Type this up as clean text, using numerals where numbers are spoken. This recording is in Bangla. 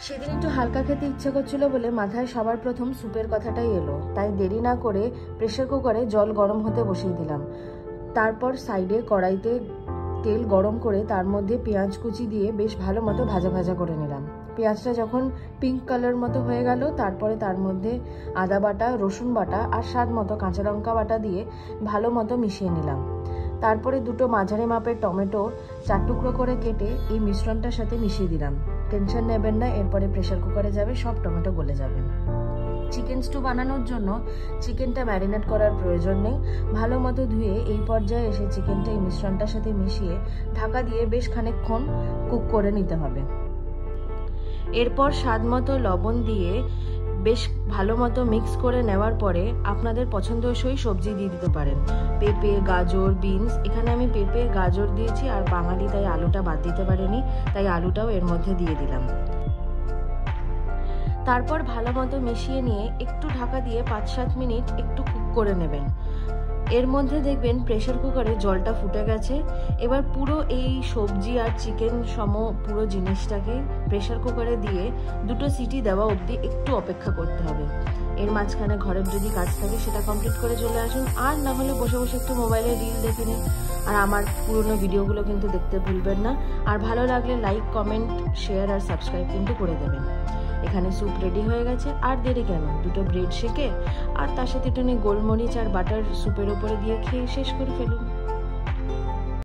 সেদিন একটু হালকা খেতে ইচ্ছা করছিল বলে মাথায় সবার প্রথম স্যুপের কথাটাই এলো, তাই দেরি না করে প্রেসার কুকারে জল গরম হতে বসিয়ে দিলাম। তারপর সাইডে কড়াইতে তেল গরম করে তার মধ্যে পেঁয়াজ কুচি দিয়ে বেশ ভালো মতো ভাজা ভাজা করে নিলাম। পেঁয়াজটা যখন পিঙ্ক কালার মতো হয়ে গেল, তারপরে তার মধ্যে আদা বাটা, রসুন বাটা আর স্বাদ মতো কাঁচা লঙ্কা বাটা দিয়ে ভালো মতো মিশিয়ে নিলাম। তারপরে দুটো মাঝারি মাপের টমেটো 4 টুকরো করে কেটে এই মিশ্রণটার সাথে মিশিয়ে দিলাম। টেনশন নেবেন না, এরপরে প্রেসার কুকারে যাবে, সব টমেটো গলে যাবে। চিকেন স্টু বানানোর জন্য চিকেনটা ম্যারিনেট করার প্রয়োজন নেই। ভালো মতো ধুয়ে এই পর্যায়ে এসে চিকেনটা এই মিশ্রণটার সাথে মিশিয়ে ঢাকা দিয়ে বেশ খানিকক্ষণ কুক করে নিতে হবে। এরপর স্বাদ মতো লবণ দিয়ে বেশ ভালো মতো মিক্স করে নেওয়ার পরে আপনাদের পছন্দসই সবজি দিয়ে দিতে পারেন। পেঁপে, গাজর, বিনস। এখানে আমি পেঁপে, গাজর দিয়েছি, আর বাঙালি তাই আলুটা বাদ দিতে পারেনি, তাই আলুটাও এর মধ্যে দিয়ে দিলাম। তারপর ভালো মতো মিশিয়ে নিয়ে একটু ঢাকা দিয়ে 5-7 মিনিট একটু কুক করে নেবেন। এর মধ্যে দেখবেন প্রেসার কুকারে জলটা ফুটে গেছে। এবার পুরো এই সবজি আর চিকেন সম পুরো জিনিসটাকে প্রেসার কুকারে দিয়ে 2টো সিটি দেওয়া অবধি একটু অপেক্ষা করতে হবে। এর মাঝখানে ঘরের যদি কাজ থাকে সেটা কমপ্লিট করে চলে আসুন, আর না হলে বসে বসে একটু মোবাইলে রিল দেখে নিন। আর আমার পুরনো ভিডিওগুলো কিন্তু দেখতে ভুলবেন না। আর ভালো লাগলে লাইক, কমেন্ট, শেয়ার আর সাবস্ক্রাইব কিন্তু করে দেবেন। এখানে স্যুপ রেডি হয়ে গেছে। আর দেরি কেন, 2টো ব্রেড শেকে আর তার সাথে একটু গোলমরিচ আর বাটার স্যুপের উপরে দিয়ে খেয়ে শেষ করে ফেলুন।